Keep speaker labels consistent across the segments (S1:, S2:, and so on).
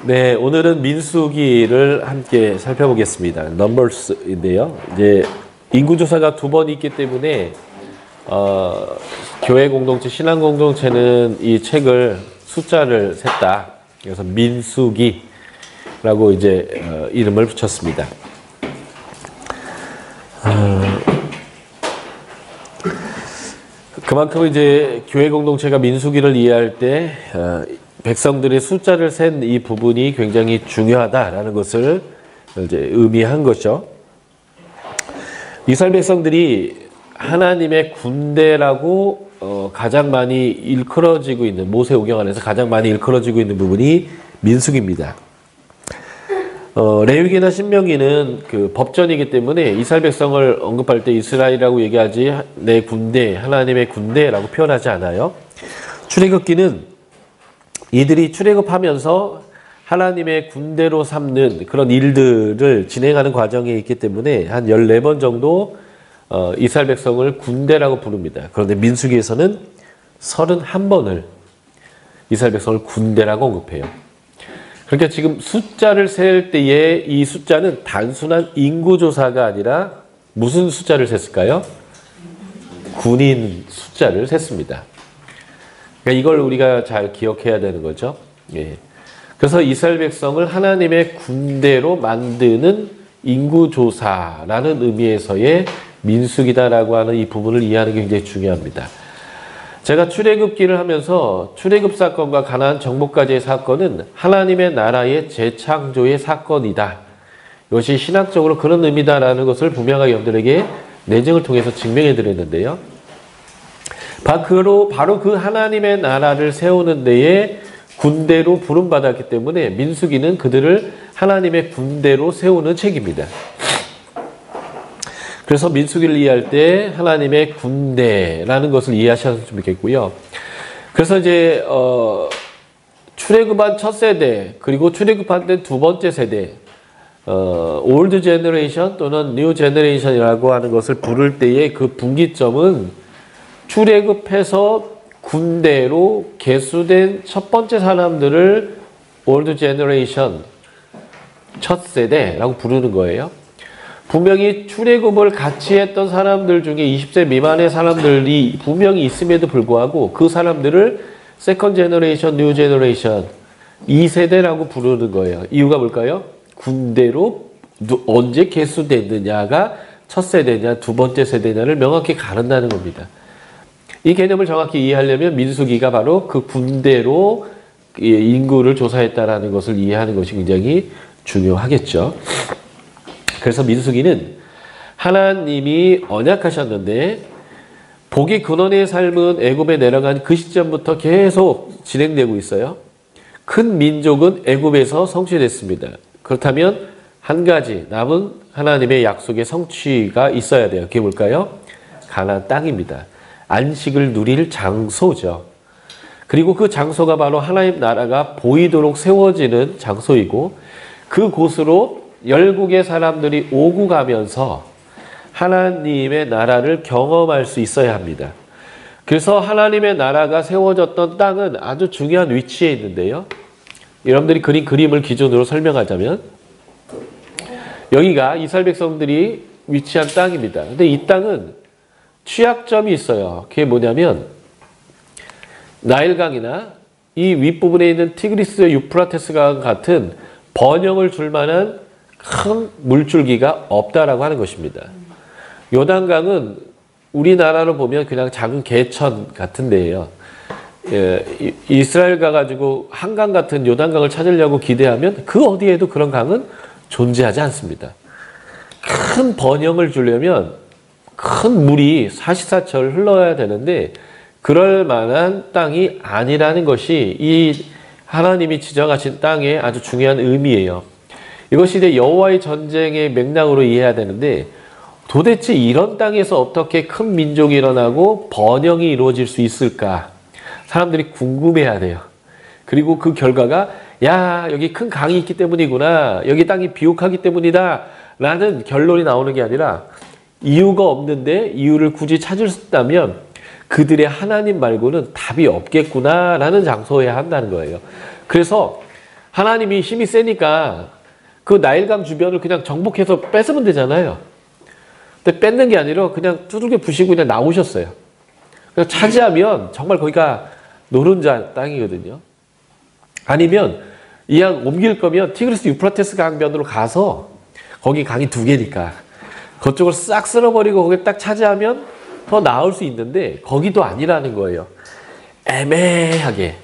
S1: 네, 오늘은 민수기를 함께 살펴보겠습니다. 넘버스인데요. 이제 인구조사가 두 번 있기 때문에 교회 공동체, 신앙 공동체는 이 책을 숫자를 셌다. 그래서 민수기라고 이제 이름을 붙였습니다. 그만큼 이제 교회 공동체가 민수기를 이해할 때 백성들의 숫자를 센 이 부분이 굉장히 중요하다라는 것을 이제 의미한 거죠. 이스라엘 백성들이 하나님의 군대라고 가장 많이 일컬어지고 있는 모세오경 안에서 가장 많이 일컬어지고 있는 부분이 민수기입니다. 레위기나 신명기는 그 법전이기 때문에 이스라엘 백성을 언급할 때 이스라엘이라고 얘기하지 내 군대, 하나님의 군대라고 표현하지 않아요. 출애굽기는 이들이 출애굽하면서 하나님의 군대로 삼는 그런 일들을 진행하는 과정에 있기 때문에 한 14번 정도 이스라엘 백성을 군대라고 부릅니다. 그런데 민수기에서는 31번을 이스라엘 백성을 군대라고 언급해요. 그러니까 지금 숫자를 셀 때에 이 숫자는 단순한 인구조사가 아니라 무슨 숫자를 셌을까요? 군인 숫자를 셌습니다. 그러니까 이걸 우리가 잘 기억해야 되는 거죠. 예. 그래서 이스라엘 백성을 하나님의 군대로 만드는 인구조사라는 의미에서의 민수기다라고 하는 이 부분을 이해하는 게 굉장히 중요합니다. 제가 출애굽기를 하면서 출애굽 사건과 가나안 정복까지의 사건은 하나님의 나라의 재창조의 사건이다. 이것이 신학적으로 그런 의미다라는 것을 분명하게 여러분들에게 내증을 통해서 증명해 드렸는데요. 바로 그 하나님의 나라를 세우는 데에 군대로 부름받았기 때문에 민수기는 그들을 하나님의 군대로 세우는 책입니다. 그래서 민수기를 이해할 때 하나님의 군대라는 것을 이해하셨으면 좋겠고요. 그래서 이제 출애굽한 첫 세대 그리고 출애굽한 때 두 번째 세대 올드 제너레이션 또는 뉴 제너레이션이라고 하는 것을 부를 때의 그 분기점은 출애굽해서 군대로 계수된 첫 번째 사람들을 올드 제너레이션 첫 세대라고 부르는 거예요. 분명히 출애굽을 같이 했던 사람들 중에 20세 미만의 사람들이 분명히 있음에도 불구하고 그 사람들을 세컨 제너레이션, 뉴 제너레이션 2세대라고 부르는 거예요. 이유가 뭘까요? 군대로 언제 계수됐느냐가 첫 세대냐 두 번째 세대냐를 명확히 가른다는 겁니다. 이 개념을 정확히 이해하려면 민수기가 바로 그 군대로 인구를 조사했다라는 것을 이해하는 것이 굉장히 중요하겠죠. 그래서 민수기는 하나님이 언약하셨는데 복의 근원의 삶은 애굽에 내려간 그 시점부터 계속 진행되고 있어요. 큰 민족은 애굽에서 성취됐습니다. 그렇다면 한 가지 남은 하나님의 약속의 성취가 있어야 돼요. 그게 뭘까요? 가나안 땅입니다. 안식을 누릴 장소죠. 그리고 그 장소가 바로 하나님 나라가 보이도록 세워지는 장소이고 그곳으로 열국의 사람들이 오고 가면서 하나님의 나라를 경험할 수 있어야 합니다. 그래서 하나님의 나라가 세워졌던 땅은 아주 중요한 위치에 있는데요. 여러분들이 그린 그림을 기준으로 설명하자면 여기가 이스라엘 백성들이 위치한 땅입니다. 근데 이 땅은 취약점이 있어요. 그게 뭐냐면 나일강이나 이 윗부분에 있는 티그리스 유프라테스강 같은 번영을 줄 만한 큰 물줄기가 없다라고 하는 것입니다. 요단강은 우리나라로 보면 그냥 작은 개천 같은 데예요. 이스라엘 가가지고 한강 같은 요단강을 찾으려고 기대하면 그 어디에도 그런 강은 존재하지 않습니다. 큰 번영을 주려면 큰 물이 사시사철 흘러야 되는데 그럴 만한 땅이 아니라는 것이 이 하나님이 지정하신 땅의 아주 중요한 의미예요. 이것이 이제 여호와의 전쟁의 맥락으로 이해해야 되는데 도대체 이런 땅에서 어떻게 큰 민족이 일어나고 번영이 이루어질 수 있을까? 사람들이 궁금해야 돼요. 그리고 그 결과가 야 여기 큰 강이 있기 때문이구나. 여기 땅이 비옥하기 때문이다. 라는 결론이 나오는 게 아니라 이유가 없는데 이유를 굳이 찾을 수 있다면 그들의 하나님 말고는 답이 없겠구나라는 장소여야 한다는 거예요. 그래서 하나님이 힘이 세니까 그 나일강 주변을 그냥 정복해서 뺏으면 되잖아요. 근데 뺏는 게 아니라 그냥 두들겨 부시고 그냥 나오셨어요. 그래서 차지하면 정말 거기가 노른자 땅이거든요. 아니면 이왕 옮길 거면 티그리스 유프라테스 강변으로 가서 거기 강이 두 개니까 그쪽을 싹 쓸어버리고 거기 딱 차지하면 더 나을 수 있는데 거기도 아니라는 거예요. 애매하게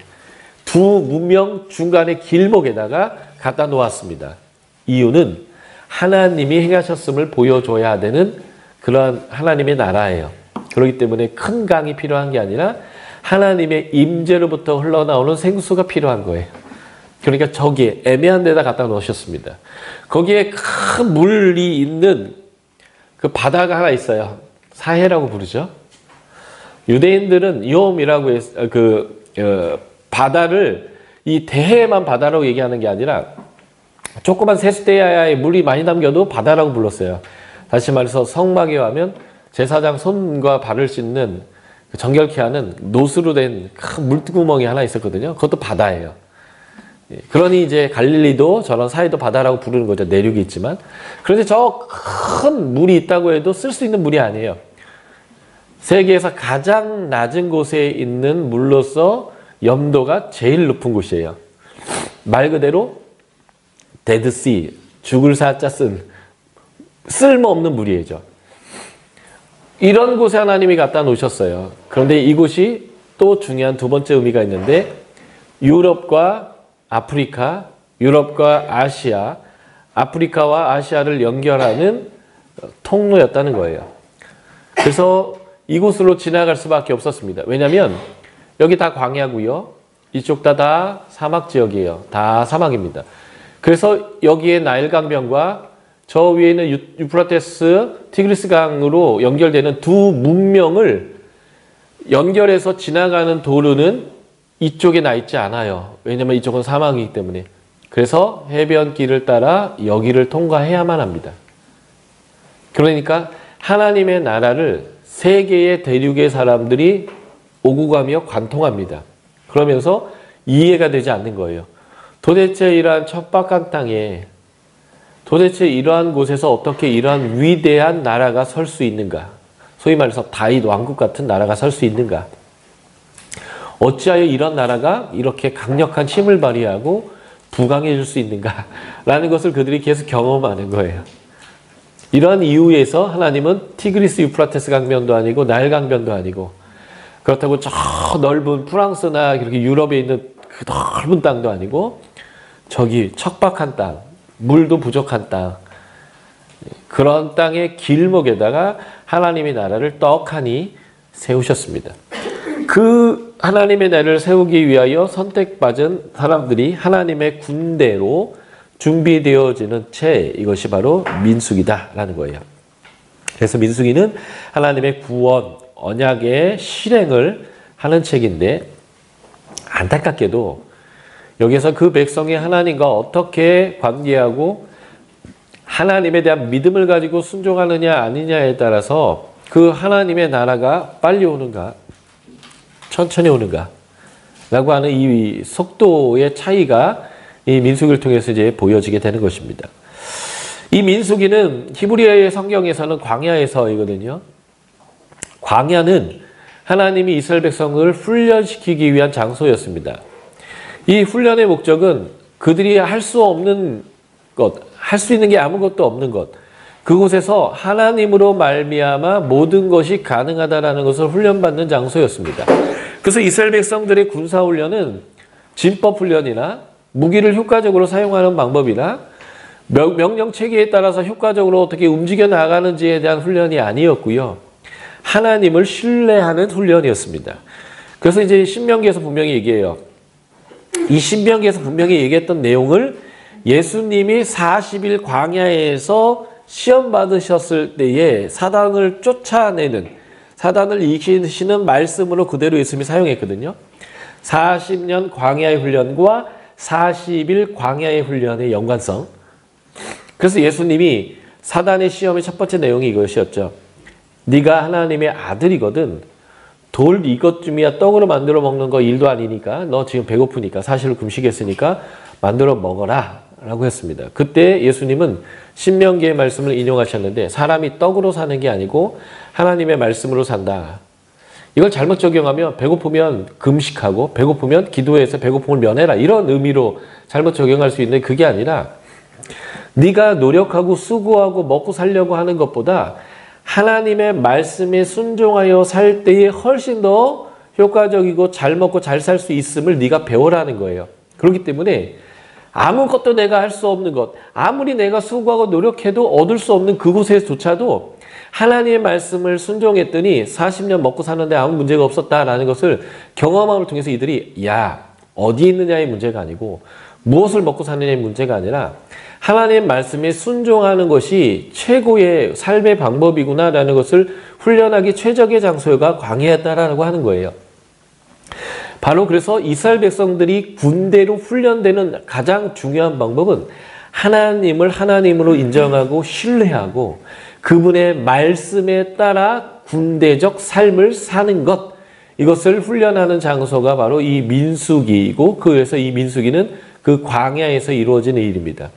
S1: 두 문명 중간의 길목에다가 갖다 놓았습니다. 이유는 하나님이 행하셨음을 보여줘야 되는 그런 하나님의 나라예요. 그렇기 때문에 큰 강이 필요한 게 아니라 하나님의 임재로부터 흘러나오는 생수가 필요한 거예요. 그러니까 저기에 애매한 데다 갖다 놓으셨습니다. 거기에 큰 물이 있는 그 바다가 하나 있어요. 사해라고 부르죠. 유대인들은 이홈이라고 바다를 이 대해만 바다라고 얘기하는 게 아니라 조그만 세수대야에 물이 많이 담겨도 바다라고 불렀어요. 다시 말해서 성막에 가면 제사장 손과 발을 씻는 정결케 하는 노스로 된 큰 물구멍이 하나 있었거든요. 그것도 바다예요. 그러니 이제 갈릴리도 저런 사해도 바다라고 부르는 거죠. 내륙이 있지만. 그런데 저 큰 물이 있다고 해도 쓸 수 있는 물이 아니에요. 세계에서 가장 낮은 곳에 있는 물로서 염도가 제일 높은 곳이에요. 말 그대로 데드씨, 죽을 사자 쓴 쓸모없는 물이죠. 이런 곳에 하나님이 갖다 놓으셨어요. 그런데 이곳이 또 중요한 두 번째 의미가 있는데 유럽과 아프리카, 유럽과 아시아, 아프리카와 아시아를 연결하는 통로였다는 거예요. 그래서 이곳으로 지나갈 수밖에 없었습니다. 왜냐하면 여기 다 광야고요. 이쪽 다 사막 지역이에요. 다 사막입니다. 그래서 여기에 나일강변과 저 위에 있는 유프라테스, 티그리스 강으로 연결되는 두 문명을 연결해서 지나가는 도로는 이쪽에 나 있지 않아요. 왜냐하면 이쪽은 사막이기 때문에. 그래서 해변길을 따라 여기를 통과해야만 합니다. 그러니까 하나님의 나라를 세계의 대륙의 사람들이 오고 가며 관통합니다. 그러면서 이해가 되지 않는 거예요. 도대체 이러한 척박한 땅에 도대체 이러한 곳에서 어떻게 이러한 위대한 나라가 설 수 있는가? 소위 말해서 다윗 왕국 같은 나라가 설 수 있는가? 어찌하여 이런 나라가 이렇게 강력한 힘을 발휘하고 부강해질 수 있는가? 라는 것을 그들이 계속 경험하는 거예요. 이러한 이유에서 하나님은 티그리스 유프라테스 강변도 아니고 나일 강변도 아니고 그렇다고 저 넓은 프랑스나 이렇게 유럽에 있는 그 넓은 땅도 아니고 저기 척박한 땅, 물도 부족한 땅, 그런 땅의 길목에다가 하나님의 나라를 떡하니 세우셨습니다. 그 하나님의 나라를 세우기 위하여 선택받은 사람들이 하나님의 군대로 준비되어지는 채 이것이 바로 민수기다라는 거예요. 그래서 민수기는 하나님의 구원, 언약의 실행을 하는 책인데 안타깝게도 여기서 그 백성이 하나님과 어떻게 관계하고 하나님에 대한 믿음을 가지고 순종하느냐 아니냐에 따라서 그 하나님의 나라가 빨리 오는가 천천히 오는가 라고 하는 이 속도의 차이가 이 민수기를 통해서 이제 보여지게 되는 것입니다. 이 민수기는 히브리어의 성경에서는 광야에서이거든요. 광야는 하나님이 이스라엘 백성을 훈련시키기 위한 장소였습니다. 이 훈련의 목적은 그들이 할 수 없는 것, 할 수 있는 게 아무것도 없는 것, 그곳에서 하나님으로 말미암아 모든 것이 가능하다라는 것을 훈련받는 장소였습니다. 그래서 이스라엘 백성들의 군사훈련은 진법훈련이나 무기를 효과적으로 사용하는 방법이나 명령체계에 따라서 효과적으로 어떻게 움직여 나가는지에 대한 훈련이 아니었고요. 하나님을 신뢰하는 훈련이었습니다. 그래서 이제 신명기에서 분명히 얘기해요. 이 신명기에서 분명히 얘기했던 내용을 예수님이 40일 광야에서 시험 받으셨을 때에 사단을 쫓아내는, 사단을 이기시는 말씀으로 그대로 예수님이 사용했거든요. 40년 광야의 훈련과 40일 광야의 훈련의 연관성. 그래서 예수님이 사단의 시험의 첫 번째 내용이 이것이었죠. 네가 하나님의 아들이거든 돌 이것쯤이야 떡으로 만들어 먹는 거 일도 아니니까 너 지금 배고프니까 사실은 금식했으니까 만들어 먹어라 라고 했습니다. 그때 예수님은 신명기의 말씀을 인용하셨는데 사람이 떡으로 사는 게 아니고 하나님의 말씀으로 산다. 이걸 잘못 적용하면 배고프면 금식하고 배고프면 기도해서 배고픔을 면해라 이런 의미로 잘못 적용할 수 있는데 그게 아니라 네가 노력하고 수고하고 먹고 살려고 하는 것보다 하나님의 말씀에 순종하여 살 때에 훨씬 더 효과적이고 잘 먹고 잘 살 수 있음을 네가 배우라는 거예요. 그렇기 때문에 아무것도 내가 할 수 없는 것, 아무리 내가 수고하고 노력해도 얻을 수 없는 그곳에조차도 하나님의 말씀을 순종했더니 40년 먹고 사는데 아무 문제가 없었다라는 것을 경험함을 통해서 이들이 야, 어디 있느냐의 문제가 아니고 무엇을 먹고 사느냐의 문제가 아니라 하나님의 말씀에 순종하는 것이 최고의 삶의 방법이구나라는 것을 훈련하기 최적의 장소가 광야였다라고 하는 거예요. 바로 그래서 이스라엘 백성들이 군대로 훈련되는 가장 중요한 방법은 하나님을 하나님으로 인정하고 신뢰하고 그분의 말씀에 따라 군대적 삶을 사는 것, 이것을 훈련하는 장소가 바로 이 민수기이고 그래서 이 민수기는 그 광야에서 이루어지는 일입니다.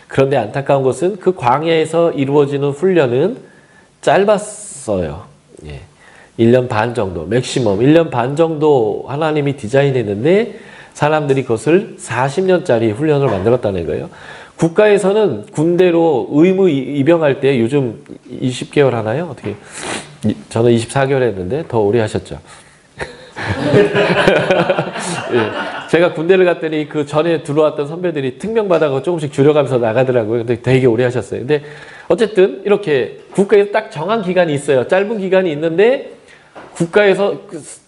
S1: 그런데 안타까운 것은 그 광야에서 이루어지는 훈련은 짧았어요. 예. 1년 반 정도, 맥시멈 1년 반 정도 하나님이 디자인했는데 사람들이 그것을 40년짜리 훈련을 만들었다는 거예요. 국가에서는 군대로 의무 입영할 때 요즘 20개월 하나요? 어떻게? 저는 24개월 했는데 더 오래 하셨죠. 예, 제가 군대를 갔더니 그 전에 들어왔던 선배들이 특명받아서 조금씩 줄여가면서 나가더라고요. 근데 되게 오래 하셨어요. 근데 어쨌든 이렇게 국가에서 딱 정한 기간이 있어요. 짧은 기간이 있는데 국가에서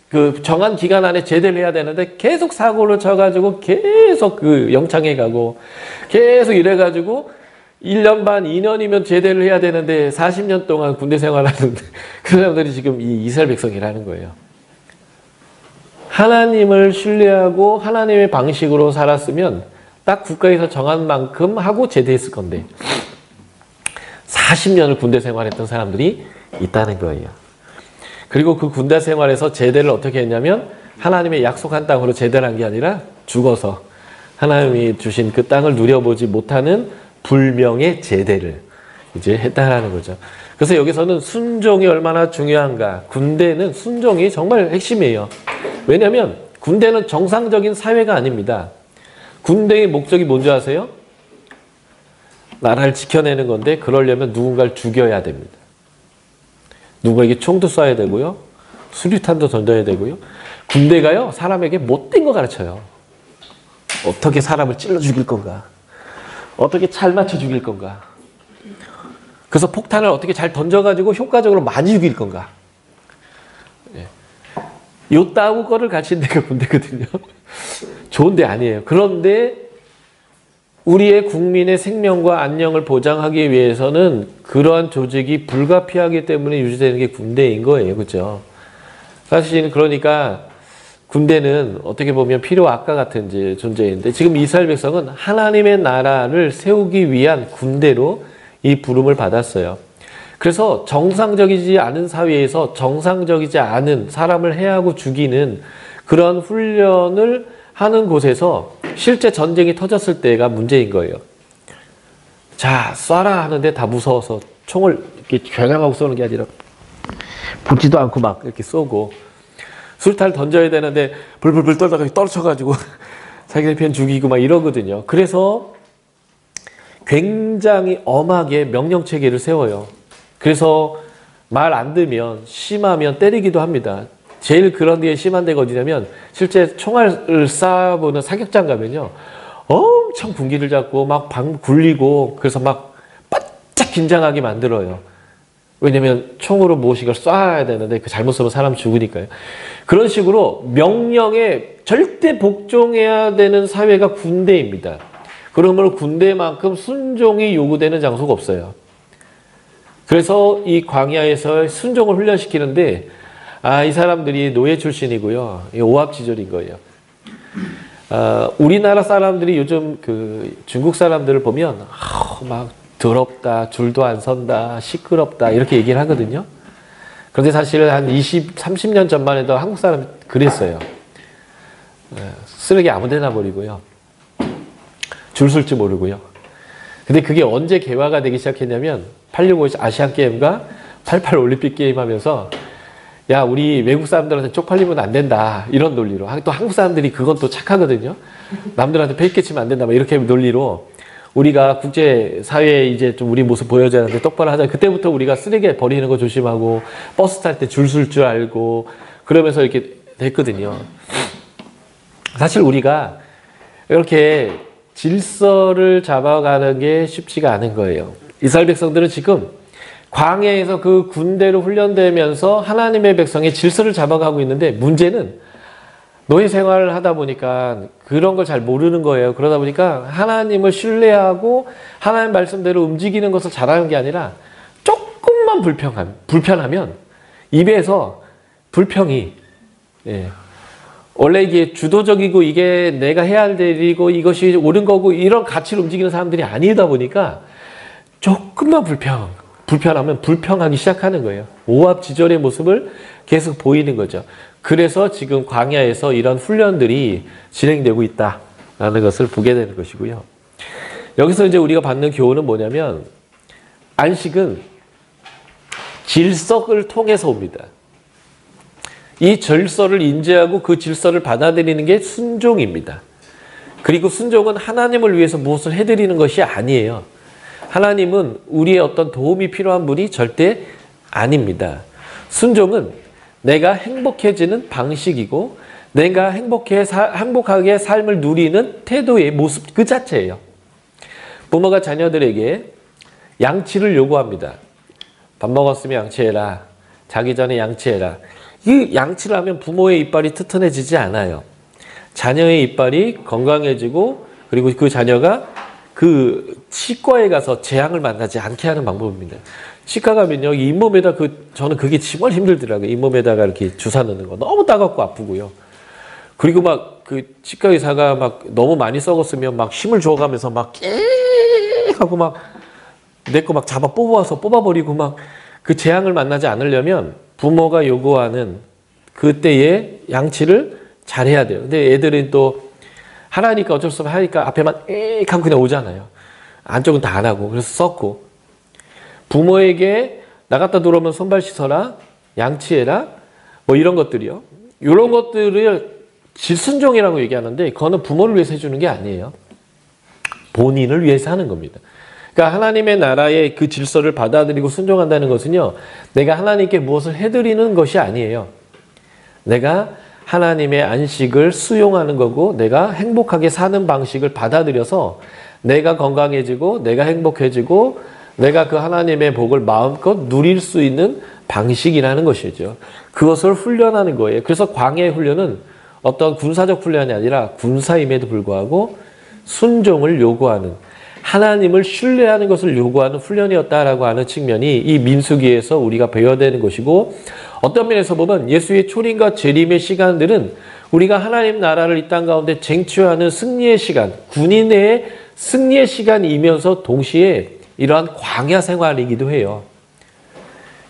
S1: 그 정한 기간 안에 제대를 해야 되는데 계속 사고를 쳐가지고 계속 그 영창에 가고 계속 이래가지고 1년 반, 2년이면 제대를 해야 되는데 40년 동안 군대 생활하는 그 사람들이 지금 이 이스라엘 백성이라는 거예요. 하나님을 신뢰하고 하나님의 방식으로 살았으면 딱 국가에서 정한 만큼 하고 제대했을 건데 40년을 군대 생활했던 사람들이 있다는 거예요. 그리고 그 군대 생활에서 제대를 어떻게 했냐면 하나님의 약속한 땅으로 제대를 한 게 아니라 죽어서 하나님이 주신 그 땅을 누려보지 못하는 불명의 제대를 이제 했다라는 거죠. 그래서 여기서는 순종이 얼마나 중요한가. 군대는 순종이 정말 핵심이에요. 왜냐하면 군대는 정상적인 사회가 아닙니다. 군대의 목적이 뭔지 아세요? 나라를 지켜내는 건데 그러려면 누군가를 죽여야 됩니다. 누구에게 총도 쏴야 되고요. 수류탄도 던져야 되고요. 군대가요, 사람에게 못된 거 가르쳐요. 어떻게 사람을 찔러 죽일 건가? 어떻게 잘 맞춰 죽일 건가? 그래서 폭탄을 어떻게 잘 던져가지고 효과적으로 많이 죽일 건가? 예. 요 따구 거를 가르치는 데가 군대거든요. 좋은 데 아니에요. 그런데 우리의 국민의 생명과 안녕을 보장하기 위해서는 그러한 조직이 불가피하기 때문에 유지되는 게 군대인 거예요. 그렇죠? 사실 그러니까 군대는 어떻게 보면 필요악과 같은 존재인데 지금 이스라엘 백성은 하나님의 나라를 세우기 위한 군대로 이 부름을 받았어요. 그래서 정상적이지 않은 사회에서 정상적이지 않은 사람을 해하고 죽이는 그런 훈련을 하는 곳에서 실제 전쟁이 터졌을 때가 문제인 거예요. 자, 쏴라 하는데 다 무서워서 총을 이렇게 겨냥하고 쏘는 게 아니라 붙지도 않고 막 이렇게 쏘고 술탄을 던져야 되는데 불불불 떨다가 떨어져가지고 자기네 편 죽이고 막 이러거든요. 그래서 굉장히 엄하게 명령체계를 세워요. 그래서 말 안 들면 심하면 때리기도 합니다. 제일 그런 데에 심한 데가 어디냐면 실제 총알을 쏴보는 사격장 가면요. 엄청 분기를 잡고 막 방 굴리고 그래서 막 바짝 긴장하게 만들어요. 왜냐면 총으로 무엇인가 쏴야 되는데 그 잘못 쏘면 사람 죽으니까요. 그런 식으로 명령에 절대 복종해야 되는 사회가 군대입니다. 그러므로 군대만큼 순종이 요구되는 장소가 없어요. 그래서 이 광야에서 순종을 훈련시키는데 이 사람들이 노예 출신이고요. 오합지졸인 거예요. 우리나라 사람들이 요즘 그 중국 사람들을 보면 막 더럽다, 줄도 안 선다, 시끄럽다 이렇게 얘기를 하거든요. 그런데 사실 한 20, 30년 전만 해도 한국 사람 그랬어요. 쓰레기 아무 데나 버리고요. 줄 쓸 줄 모르고요. 근데 그게 언제 개화가 되기 시작했냐면 865 아시안 게임과 88 올림픽 게임 하면서 야, 우리 외국 사람들한테 쪽팔리면 안 된다. 이런 논리로. 또 한국 사람들이 그건 또 착하거든요. 남들한테 페이크 끼치면 안 된다. 막 이렇게 논리로 우리가 국제사회에 이제 좀 우리 모습 보여줘야 하는데 똑바로 하자. 그때부터 우리가 쓰레기 버리는 거 조심하고 버스 탈 때 줄 쓸 줄 알고 그러면서 이렇게 됐거든요. 사실 우리가 이렇게 질서를 잡아가는 게 쉽지가 않은 거예요. 이스라엘 백성들은 지금 광야에서 그 군대로 훈련되면서 하나님의 백성의 질서를 잡아가고 있는데 문제는 노예 생활을 하다 보니까 그런 걸 잘 모르는 거예요. 그러다 보니까 하나님을 신뢰하고 하나님 말씀대로 움직이는 것을 잘하는 게 아니라 조금만 불편하면 입에서 불평이 원래 이게 주도적이고 이게 내가 해야 할 일이고 이것이 옳은 거고 이런 가치를 움직이는 사람들이 아니다 보니까 조금만 불편하면 불평하기 시작하는 거예요. 오합지졸의 모습을 계속 보이는 거죠. 그래서 지금 광야에서 이런 훈련들이 진행되고 있다라는 것을 보게 되는 것이고요. 여기서 이제 우리가 받는 교훈은 뭐냐면 안식은 질서를 통해서 옵니다. 이 질서를 인지하고 그 질서를 받아들이는 게 순종입니다. 그리고 순종은 하나님을 위해서 무엇을 해드리는 것이 아니에요. 하나님은 우리의 어떤 도움이 필요한 분이 절대 아닙니다. 순종은 내가 행복해지는 방식이고 내가 행복하게 삶을 누리는 태도의 모습 그 자체예요. 부모가 자녀들에게 양치를 요구합니다. 밥 먹었으면 양치해라. 자기 전에 양치해라. 이 양치를 하면 부모의 이빨이 튼튼해지지 않아요. 자녀의 이빨이 건강해지고 그리고 그 자녀가 그 치과에 가서 재앙을 만나지 않게 하는 방법입니다. 치과 가면요, 잇몸에다 저는 그게 정말 힘들더라고요. 잇몸에다가 이렇게 주사 넣는 거 너무 따갑고 아프고요. 그리고 막 그 치과 의사가 막 너무 많이 썩었으면 막 힘을 줘가면서 막 하고 막 내 거 막 잡아 뽑아버리고 막 그 재앙을 만나지 않으려면 부모가 요구하는 그때의 양치를 잘해야 돼요. 근데 애들은 또 하라니까 어쩔 수 없이 하니까 앞에만 에익 하고 그냥 오잖아요. 안쪽은 다 안 하고 그래서 썩고 부모에게 나갔다 들어오면 손발 씻어라, 양치해라, 뭐 이런 것들이요. 이런 것들을 질순종이라고 얘기하는데 그거는 부모를 위해서 해주는 게 아니에요. 본인을 위해서 하는 겁니다. 그러니까 하나님의 나라의 그 질서를 받아들이고 순종한다는 것은요. 내가 하나님께 무엇을 해드리는 것이 아니에요. 내가 하나님의 안식을 수용하는 거고 내가 행복하게 사는 방식을 받아들여서 내가 건강해지고 내가 행복해지고 내가 그 하나님의 복을 마음껏 누릴 수 있는 방식이라는 것이죠. 그것을 훈련하는 거예요. 그래서 광야의 훈련은 어떤 군사적 훈련이 아니라 군사임에도 불구하고 순종을 요구하는 하나님을 신뢰하는 것을 요구하는 훈련이었다라고 하는 측면이 이 민수기에서 우리가 배워야 되는 것이고 어떤 면에서 보면 예수의 초림과 재림의 시간들은 우리가 하나님 나라를 이 땅 가운데 쟁취하는 승리의 시간, 군인의 승리의 시간이면서 동시에 이러한 광야 생활이기도 해요.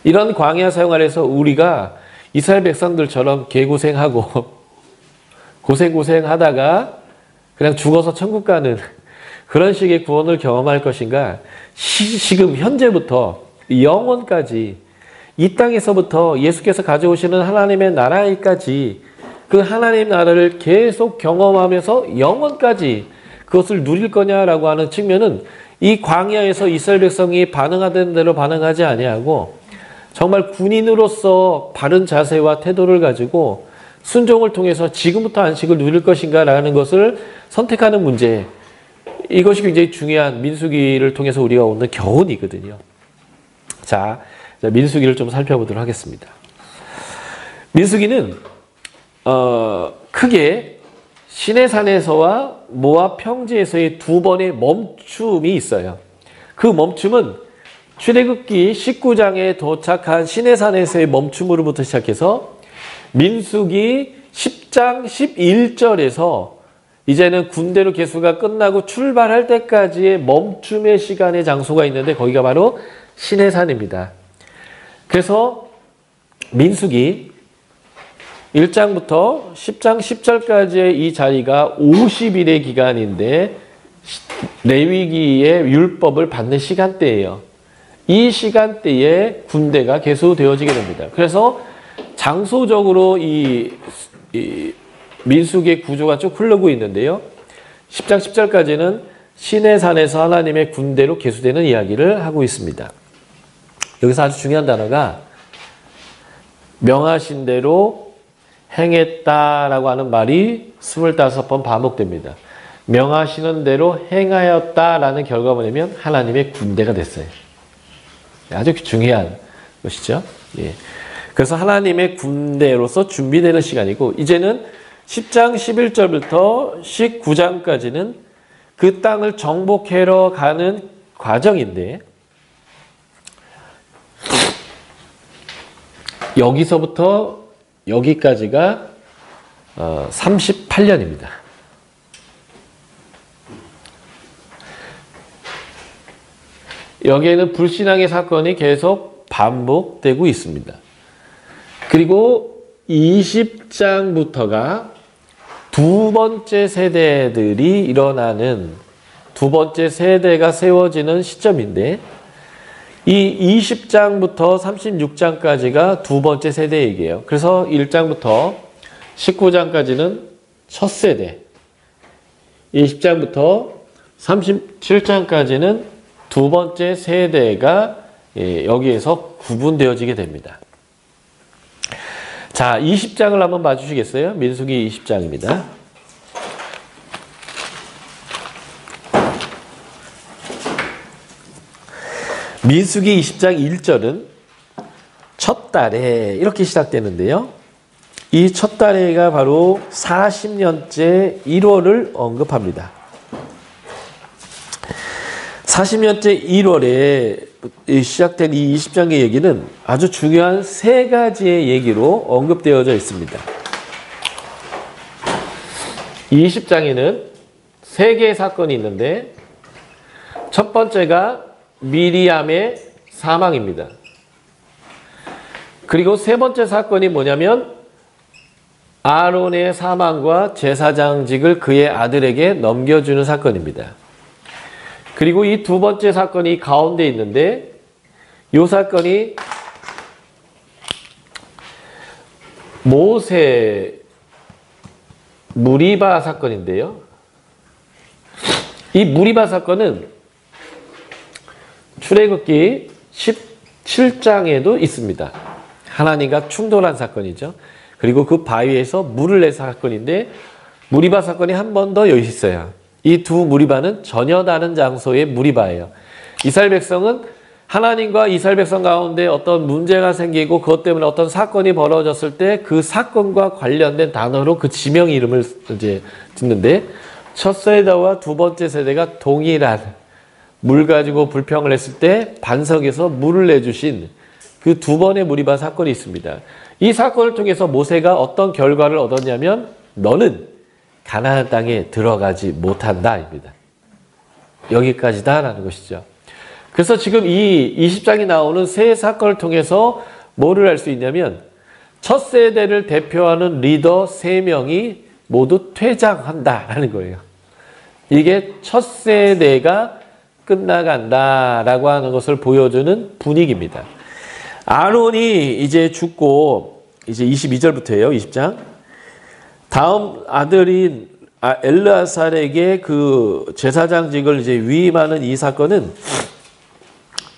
S1: 이런 광야 생활에서 우리가 이스라엘 백성들처럼 개고생하고 고생하다가 그냥 죽어서 천국 가는 그런 식의 구원을 경험할 것인가? 지금 현재부터 영원까지 이 땅에서부터 예수께서 가져오시는 하나님의 나라에까지 그 하나님 나라를 계속 경험하면서 영원까지 그것을 누릴 거냐라고 하는 측면은 이 광야에서 이스라엘 백성이 반응하던 대로 반응하지 아니하고 정말 군인으로서 바른 자세와 태도를 가지고 순종을 통해서 지금부터 안식을 누릴 것인가라는 것을 선택하는 문제. 이것이 굉장히 중요한 민수기를 통해서 우리가 얻는 교훈이거든요. 자, 민수기를 좀 살펴보도록 하겠습니다. 민수기는 크게 시내산에서와 모압 평지에서의 두 번의 멈춤이 있어요. 그 멈춤은 출애굽기 19장에 도착한 시내산에서의 멈춤으로부터 시작해서 민수기 10장 11절에서 이제는 군대로 개수가 끝나고 출발할 때까지의 멈춤의 시간의 장소가 있는데 거기가 바로 시내산입니다. 그래서 민수기 1장부터 10장 10절까지의 이 자리가 50일의 기간인데 레위기의 율법을 받는 시간대예요. 이 시간대에 군대가 계수되어지게 됩니다. 그래서 장소적으로 이 민수기의 구조가 쭉 흐르고 있는데요. 10장 10절까지는 시내산에서 하나님의 군대로 계수되는 이야기를 하고 있습니다. 여기서 아주 중요한 단어가 명하신 대로 행했다라고 하는 말이 25번 반복됩니다. 명하시는 대로 행하였다라는 결과가 뭐냐면 하나님의 군대가 됐어요. 아주 중요한 것이죠. 예. 그래서 하나님의 군대로서 준비되는 시간이고 이제는 10장 11절부터 19장까지는 그 땅을 정복하러 가는 과정인데 여기서부터 여기까지가 38년입니다. 여기에는 불신앙의 사건이 계속 반복되고 있습니다. 그리고 20장부터가 두 번째 세대들이 일어나는 두 번째 세대가 세워지는 시점인데 이 20장부터 36장까지가 두 번째 세대 얘기예요. 그래서 1장부터 19장까지는 첫 세대, 20장부터 37장까지는 두 번째 세대가 여기에서 구분되어지게 됩니다. 자, 20장을 한번 봐주시겠어요? 민수기 20장입니다. 민수기 20장 1절은 첫 달에 이렇게 시작되는데요. 이 첫 달에가 바로 40년째 1월을 언급합니다. 40년째 1월에 시작된 이 20장의 얘기는 아주 중요한 세 가지의 얘기로 언급되어져 있습니다. 20장에는 세 개의 사건이 있는데 첫 번째가 미리암의 사망입니다. 그리고 세 번째 사건이 뭐냐면 아론의 사망과 제사장직을 그의 아들에게 넘겨주는 사건입니다. 그리고 이 두 번째 사건이 가운데 있는데 이 사건이 모세 무리바 사건인데요. 이 무리바 사건은 출애굽기 17장에도 있습니다. 하나님과 충돌한 사건이죠. 그리고 그 바위에서 물을 낸 사건인데 무리바 사건이 한 번 더 여기 있어요. 이 두 무리바는 전혀 다른 장소의 무리바예요. 이스라엘 백성은 하나님과 이스라엘 백성 가운데 어떤 문제가 생기고 그것 때문에 어떤 사건이 벌어졌을 때 그 사건과 관련된 단어로 그 지명 이름을 이제 듣는데 첫 세대와 두 번째 세대가 동일한 물 가지고 불평을 했을 때 반석에서 물을 내주신 그 두 번의 무리바 사건이 있습니다. 이 사건을 통해서 모세가 어떤 결과를 얻었냐면 너는 가나안 땅에 들어가지 못한다입니다. 여기까지다라는 것이죠. 그래서 지금 이 20장이 나오는 세 사건을 통해서 뭐를 알 수 있냐면 첫 세대를 대표하는 리더 3명이 모두 퇴장한다라는 거예요. 이게 첫 세대가 끝나간다라고 하는 것을 보여주는 분위기입니다. 아론이 이제 죽고 이제 22절부터예요. 20장. 다음 아들인 엘르아살에게 그 제사장직을 이제 위임하는 이 사건은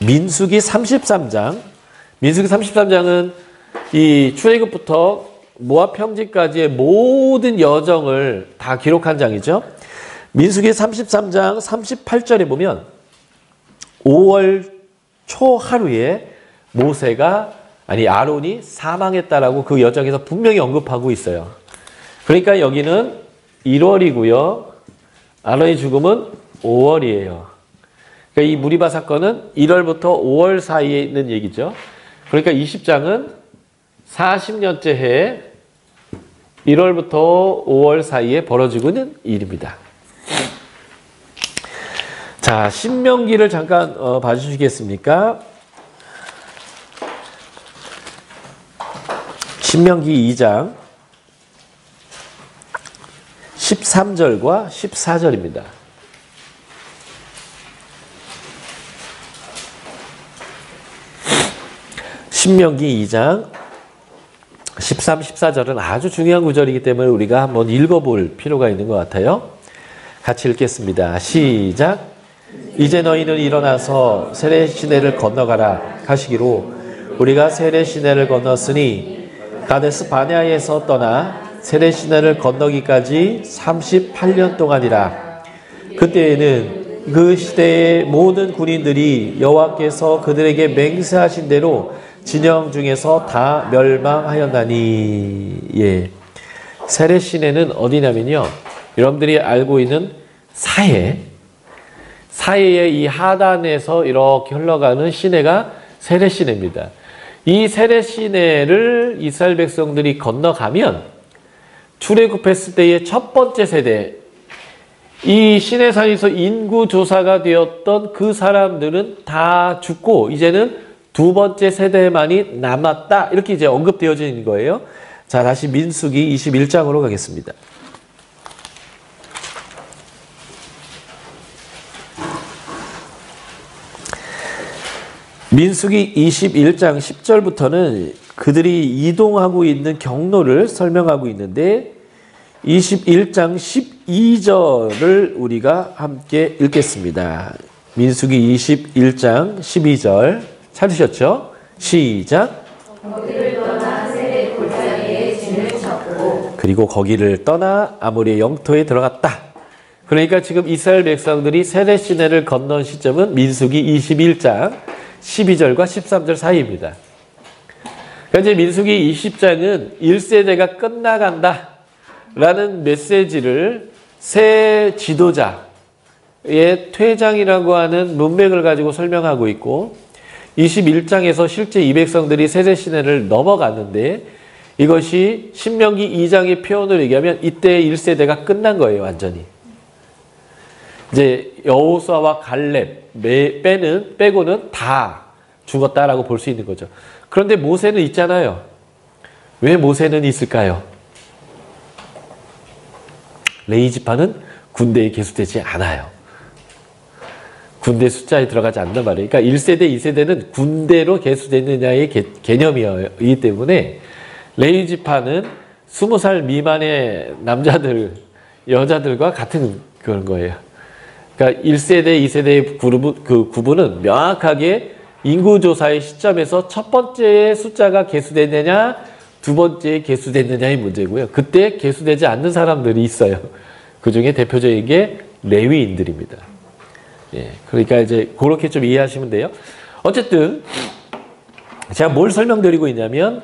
S1: 민수기 33장. 민수기 33장은 이 출애굽부터 모압 평지까지의 모든 여정을 다 기록한 장이죠. 민수기 33장 38절에 보면 5월 초 하루에 아론이 사망했다라고 그 여정에서 분명히 언급하고 있어요. 그러니까 여기는 1월이고요. 아론의 죽음은 5월이에요. 그러니까 이 무리바 사건은 1월부터 5월 사이에 있는 얘기죠. 그러니까 20장은 40년째 해 1월부터 5월 사이에 벌어지고 있는 일입니다. 자, 신명기를 잠깐 봐주시겠습니까? 신명기 2장 13절과 14절입니다. 신명기 2장 13, 14절은 아주 중요한 구절이기 때문에 우리가 한번 읽어볼 필요가 있는 것 같아요. 같이 읽겠습니다. 시작. 이제 너희는 일어나서 세례 시내를 건너가라 하시기로 우리가 세례 시내를 건넜으니 가데스 바네아에서 떠나 세례 시내를 건너기까지 38년 동안이라. 그때에는 그 시대의 모든 군인들이 여호와께서 그들에게 맹세하신 대로 진영 중에서 다 멸망하였나니. 예. 세례 시내는 어디냐면요, 여러분들이 알고 있는 사해의 이 하단에서 이렇게 흘러가는 시내가 세례 시내입니다. 이 세례 시내를 이스라엘 백성들이 건너가면 출애굽했을 때의 첫 번째 세대, 이 시내산에서 인구 조사가 되었던 그 사람들은 다 죽고 이제는 두 번째 세대만이 남았다, 이렇게 이제 언급되어져 있는 거예요. 자, 다시 민수기 21장으로 가겠습니다. 민수기 21장 10절부터는 그들이 이동하고 있는 경로를 설명하고 있는데 21장 12절을 우리가 함께 읽겠습니다. 민수기 21장 12절 찾으셨죠? 시작. 거기를 떠나 세례 골짜기에 진을 쳤고 그리고 거기를 떠나 아모리의 영토에 들어갔다. 그러니까 지금 이스라엘 백성들이 세례 시내를 건넌 시점은 민수기 21장 12절과 13절 사이입니다. 그러니까 이제 민수기 20장은 1세대가 끝나간다 라는 메시지를 새 지도자의 퇴장이라고 하는 문맥을 가지고 설명하고 있고, 21장에서 실제 이 백성들이 세례 시내를 넘어갔는데 이것이 신명기 2장의 표현을 얘기하면 이때 1세대가 끝난 거예요, 완전히. 이제 여호수아와 갈렙 빼고는 다 죽었다라고 볼 수 있는 거죠. 그런데 모세는 있잖아요. 왜 모세는 있을까요? 레위 지파는 군대에 계수되지 않아요. 군대 숫자에 들어가지 않는 말이에요. 그러니까 1세대, 2세대는 군대로 계수되느냐의 개념이기 때문에 레위 지파는 20살 미만의 남자들, 여자들과 같은 그런 거예요. 그러니까 1세대, 2세대의 구분은 명확하게 인구조사의 시점에서 첫 번째 숫자가 계수됐느냐, 두 번째에 계수됐느냐의 문제고요. 그때 계수되지 않는 사람들이 있어요. 그 중에 대표적인 게 레위인들입니다. 예, 그러니까 이제 그렇게 좀 이해하시면 돼요. 어쨌든 제가 뭘 설명드리고 있냐면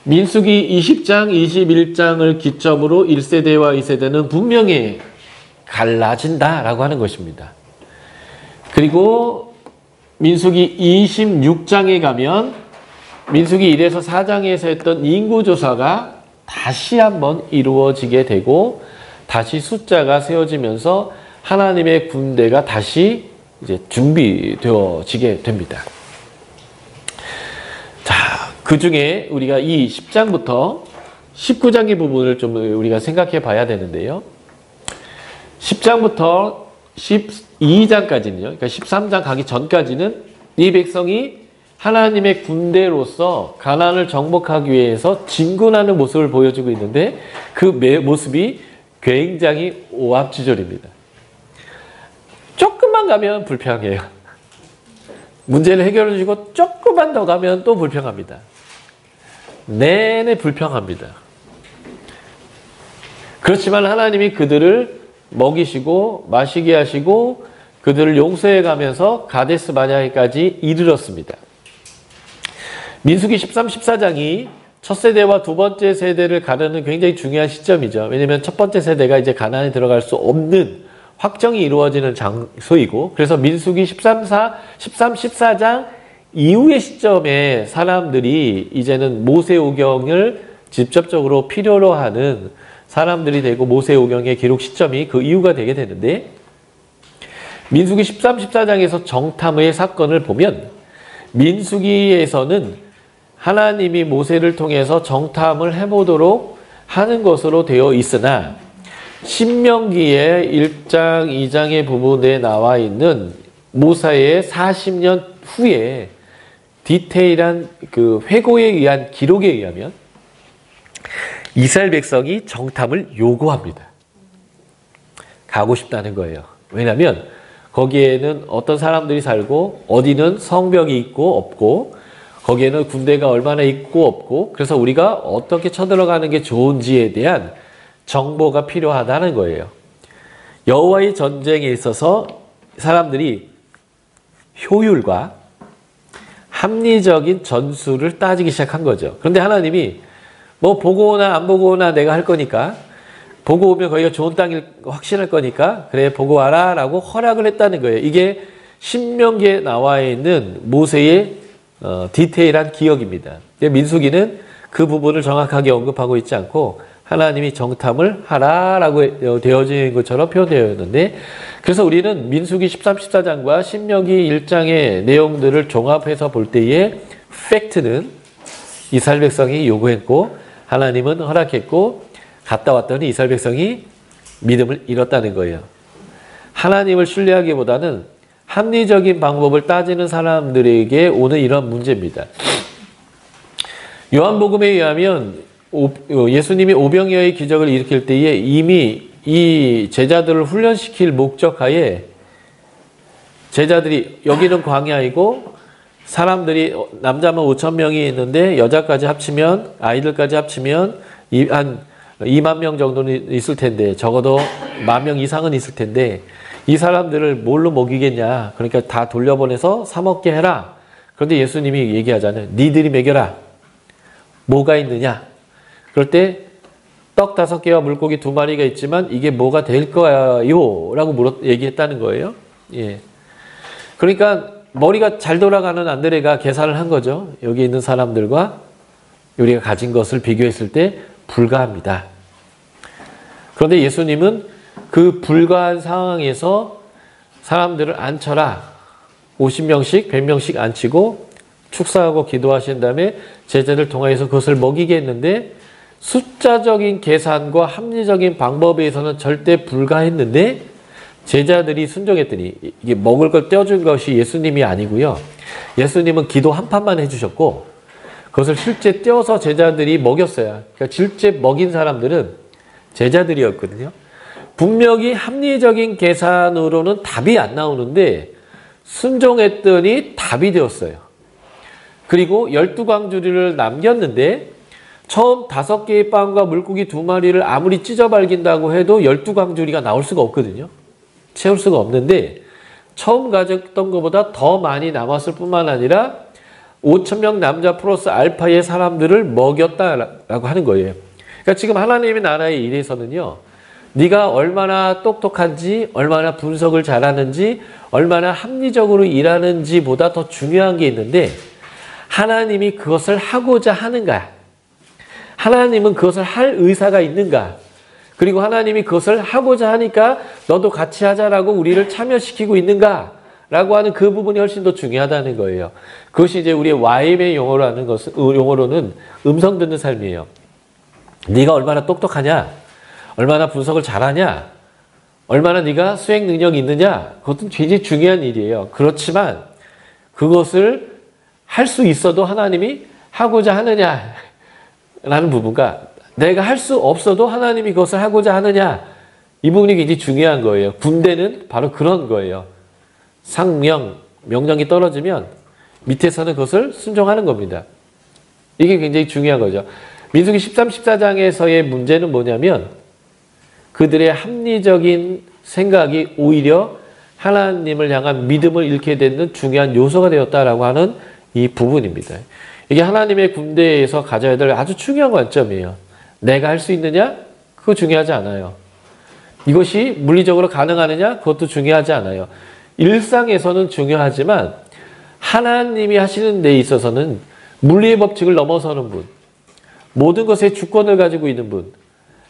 S1: 민수기 20장, 21장을 기점으로 1세대와 2세대는 분명히 갈라진다라고 하는 것입니다. 그리고 민수기 26장에 가면 민수기 1에서 4장에서 했던 인구조사가 다시 한번 이루어지게 되고 다시 숫자가 세워지면서 하나님의 군대가 다시 이제 준비되어지게 됩니다. 자, 그 중에 우리가 이 10장부터 19장의 부분을 좀 우리가 생각해 봐야 되는데요. 10장부터 12장까지는요, 그러니까 13장 가기 전까지는 이 백성이 하나님의 군대로서 가나안을 정복하기 위해서 진군하는 모습을 보여주고 있는데 그 모습이 굉장히 오합지졸입니다. 조금만 가면 불평해요. 문제를 해결해 주고 조금만 더 가면 또 불평합니다. 내내 불평합니다. 그렇지만 하나님이 그들을 먹이시고 마시게 하시고 그들을 용서해 가면서 가데스 바네아까지 이르렀습니다. 민수기 13, 14장이 첫 세대와 두 번째 세대를 가르는 굉장히 중요한 시점이죠. 왜냐하면 첫 번째 세대가 이제 가나안에 들어갈 수 없는 확정이 이루어지는 장소이고, 그래서 민수기 13, 14장 이후의 시점에 사람들이 이제는 모세오경을 직접적으로 필요로 하는 사람들이 되고 모세오경의 기록 시점이 그 이유가 되게 되는데, 민수기 13, 14장에서 정탐의 사건을 보면 민수기에서는 하나님이 모세를 통해서 정탐을 해보도록 하는 것으로 되어 있으나 신명기의 1장, 2장의 부분에 나와 있는 모세의 40년 후에 디테일한 그 회고에 의한 기록에 의하면 이스라엘 백성이 정탐을 요구합니다. 가고 싶다는 거예요. 왜냐하면 거기에는 어떤 사람들이 살고 어디는 성벽이 있고 없고 거기에는 군대가 얼마나 있고 없고 그래서 우리가 어떻게 쳐들어가는 게 좋은지에 대한 정보가 필요하다는 거예요. 여호와의 전쟁에 있어서 사람들이 효율과 합리적인 전술을 따지기 시작한 거죠. 그런데 하나님이 뭐 보고 오나 안 보고 오나 내가 할 거니까 보고 오면 거기가 좋은 땅일 확신할 거니까 그래 보고 와라 라고 허락을 했다는 거예요. 이게 신명기에 나와 있는 모세의 디테일한 기억입니다. 민수기는 그 부분을 정확하게 언급하고 있지 않고 하나님이 정탐을 하라라고 되어져 있는 것처럼 표현되어 있는데 그래서 우리는 민수기 13, 14장과 신명기 1장의 내용들을 종합해서 볼 때에 팩트는 이스라엘 백성이 요구했고 하나님은 허락했고 갔다 왔더니 이스라엘 백성이 믿음을 잃었다는 거예요. 하나님을 신뢰하기보다는 합리적인 방법을 따지는 사람들에게 오는 이런 문제입니다. 요한복음에 의하면 예수님이 오병이어의 기적을 일으킬 때에 이미 이 제자들을 훈련시킬 목적하에 제자들이 여기는 광야이고 사람들이 남자만 5,000명이 있는데 여자까지 합치면 아이들까지 합치면 한 2만 명 정도는 있을 텐데 적어도 10,000명 이상은 있을 텐데 이 사람들을 뭘로 먹이겠냐. 그러니까 다 돌려보내서 사 먹게 해라. 그런데 예수님이 얘기하잖아요. 니들이 먹여라. 뭐가 있느냐. 그럴 때 떡 5개와 물고기 2마리가 있지만 이게 뭐가 될 거예요? 라고 얘기했다는 거예요. 예. 그러니까 머리가 잘 돌아가는 안드레가 계산을 한 거죠. 여기 있는 사람들과 우리가 가진 것을 비교했을 때 불가합니다. 그런데 예수님은 그 불가한 상황에서 사람들을 앉혀라. 50명씩 100명씩 앉히고 축사하고 기도하신 다음에 제자를 통하여서 그것을 먹이게 했는데 숫자적인 계산과 합리적인 방법에 의해서는 절대 불가했는데 제자들이 순종했더니 이게 먹을 걸 떼어준 것이 예수님이 아니고요. 예수님은 기도 한 판만 해주셨고 그것을 실제 떼어서 제자들이 먹였어요. 그러니까 실제 먹인 사람들은 제자들이었거든요. 분명히 합리적인 계산으로는 답이 안 나오는데 순종했더니 답이 되었어요. 그리고 12광주리를 남겼는데 처음 5개의 빵과 물고기 2마리를 아무리 찢어발긴다고 해도 12광주리가 나올 수가 없거든요. 채울 수가 없는데 처음 가졌던 것보다 더 많이 남았을 뿐만 아니라 5,000명 남자 플러스 알파의 사람들을 먹였다라고 하는 거예요. 그러니까 지금 하나님의 나라의 일에서는요. 네가 얼마나 똑똑한지, 얼마나 분석을 잘하는지, 얼마나 합리적으로 일하는지보다 더 중요한 게 있는데 하나님이 그것을 하고자 하는가? 하나님은 그것을 할 의사가 있는가? 그리고 하나님이 그것을 하고자 하니까 너도 같이 하자라고 우리를 참여시키고 있는가? 라고 하는 그 부분이 훨씬 더 중요하다는 거예요. 그것이 이제 우리의 YM의 용어로는 음성 듣는 삶이에요. 네가 얼마나 똑똑하냐? 얼마나 분석을 잘하냐? 얼마나 네가 수행 능력이 있느냐? 그것은 굉장히 중요한 일이에요. 그렇지만 그것을 할 수 있어도 하나님이 하고자 하느냐? 라는 부분과 내가 할 수 없어도 하나님이 그것을 하고자 하느냐? 이 부분이 굉장히 중요한 거예요. 군대는 바로 그런 거예요. 명령이 떨어지면 밑에서는 그것을 순종하는 겁니다. 이게 굉장히 중요한 거죠. 민수기 13, 14장에서의 문제는 뭐냐면 그들의 합리적인 생각이 오히려 하나님을 향한 믿음을 잃게 되는 중요한 요소가 되었다라고 하는 이 부분입니다. 이게 하나님의 군대에서 가져야 될 아주 중요한 관점이에요. 내가 할 수 있느냐? 그거 중요하지 않아요. 이것이 물리적으로 가능하느냐? 그것도 중요하지 않아요. 일상에서는 중요하지만 하나님이 하시는 데 있어서는 물리의 법칙을 넘어서는 분, 모든 것에 주권을 가지고 있는 분,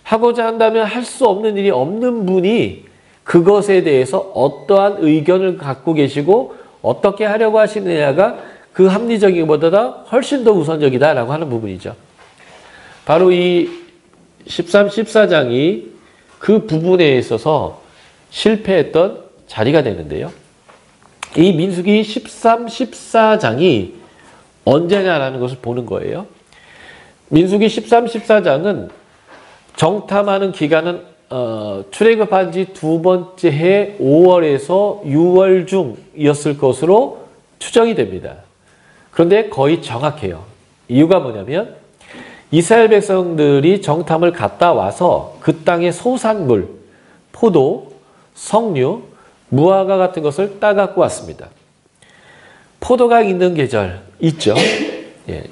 S1: 하고자 한다면 할 수 없는 일이 없는 분이 그것에 대해서 어떠한 의견을 갖고 계시고 어떻게 하려고 하시느냐가 그 합리적인 것보다 훨씬 더 우선적이다라고 하는 부분이죠. 바로 이 13, 14장이 그 부분에 있어서 실패했던 자리가 되는데요. 이 민수기 13, 14장이 언제냐라는 것을 보는 거예요. 민수기 13, 14장은 정탐하는 기간은 출애굽한 지 두 번째 해 5월에서 6월 중이었을 것으로 추정이 됩니다. 그런데 거의 정확해요. 이유가 뭐냐면 이스라엘 백성들이 정탐을 갔다 와서 그 땅의 소산물, 포도, 석류, 무화과 같은 것을 따갖고 왔습니다. 포도가 있는 계절 있죠. 예.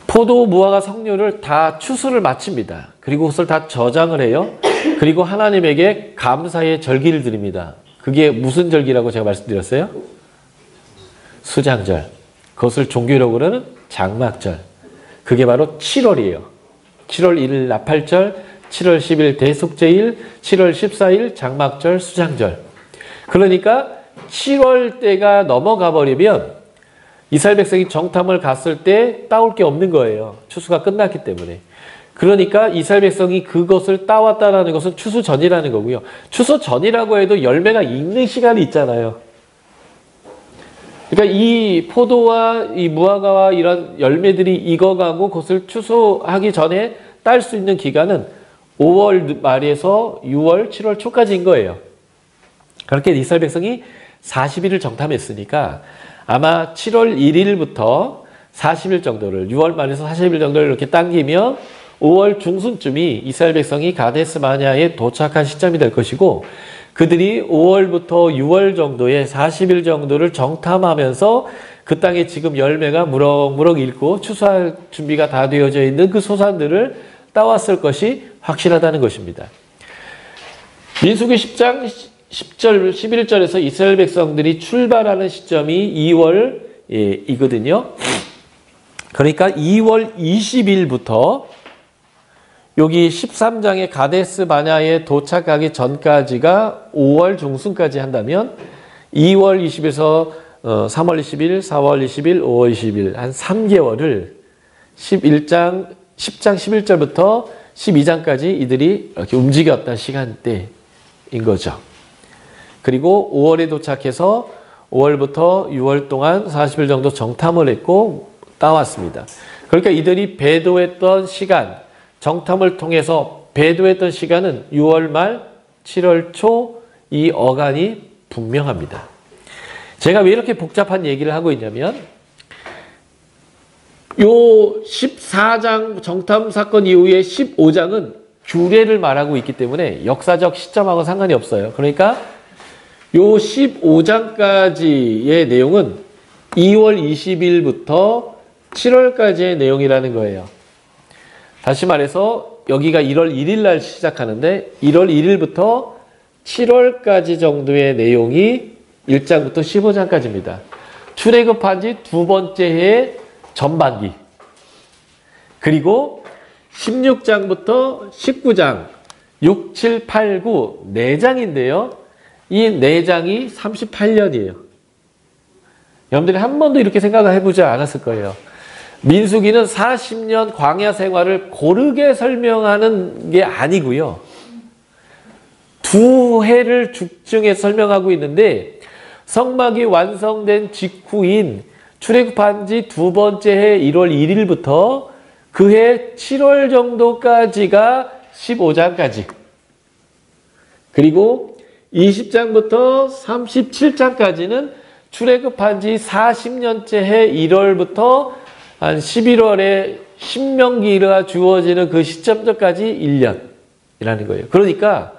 S1: 포도, 무화과, 석류를 다 추수를 마칩니다. 그리고 그것을 다 저장을 해요. 그리고 하나님에게 감사의 절기를 드립니다. 그게 무슨 절기라고 제가 말씀드렸어요? 수장절. 그것을 종교적으로는 장막절. 그게 바로 7월이에요. 7월 1일 나팔절, 7월 10일 대속제일, 7월 14일 장막절, 수장절. 그러니까 7월 때가 넘어가 버리면 이스라엘 백성이 정탐을 갔을 때 따올 게 없는 거예요. 추수가 끝났기 때문에. 그러니까 이스라엘 백성이 그것을 따왔다는 것은 추수 전이라는 거고요. 추수 전이라고 해도 열매가 익는 시간이 있잖아요. 그러니까 이 포도와 이 무화과와 이런 열매들이 익어가고 그것을 추수하기 전에 딸 수 있는 기간은 5월 말에서 6월, 7월 초까지인 거예요. 그렇게 이스라엘 백성이 40일을 정탐했으니까 아마 7월 1일부터 40일 정도를 6월 말에서 40일 정도를 이렇게 당기며 5월 중순쯤이 이스라엘 백성이 가데스 마냐에 도착한 시점이 될 것이고 그들이 5월부터 6월 정도에 40일 정도를 정탐하면서 그 땅에 지금 열매가 무럭무럭 익고 추수할 준비가 다 되어져 있는 그 소산들을 따왔을 것이 확실하다는 것입니다. 민수기 10장 10절, 11절에서 이스라엘 백성들이 출발하는 시점이 2월이거든요. 그러니까 2월 20일부터 여기 13장의 가데스 바냐에 도착하기 전까지가 5월 중순까지 한다면 2월 20일에서 3월 20일, 4월 20일, 5월 20일 한 3개월을 10장 11절부터 12장까지 이들이 이렇게 움직였던 시간대인 거죠. 그리고 5월에 도착해서 5월부터 6월 동안 40일 정도 정탐을 했고 따왔습니다. 그러니까 이들이 배도했던 시간, 정탐을 통해서 배도했던 시간은 6월 말, 7월 초 이 어간이 분명합니다. 제가 왜 이렇게 복잡한 얘기를 하고 있냐면 요 14장 정탐 사건 이후에 15장은 규례를 말하고 있기 때문에 역사적 시점하고 상관이 없어요. 그러니까 요 15장까지의 내용은 2월 20일부터 7월까지의 내용이라는 거예요. 다시 말해서 여기가 1월 1일 날 시작하는데 1월 1일부터 7월까지 정도의 내용이 1장부터 15장까지입니다. 출애굽한 지 두 번째 해 전반기. 그리고 16장부터 19장 6, 7, 8, 9 4장인데요. 이 4장이 38년이에요. 여러분들이 한 번도 이렇게 생각을 해보지 않았을 거예요. 민수기는 40년 광야 생활을 고르게 설명하는 게 아니고요. 두 해를 집중해서 설명하고 있는데 성막이 완성된 직후인 출애굽한 지 두 번째 해 1월 1일부터 그 해 7월 정도까지가 15장까지. 그리고 20장부터 37장까지는 출애굽한 지 40년째 해 1월부터 한 11월에 신명기가 주어지는 그 시점까지 1년이라는 거예요. 그러니까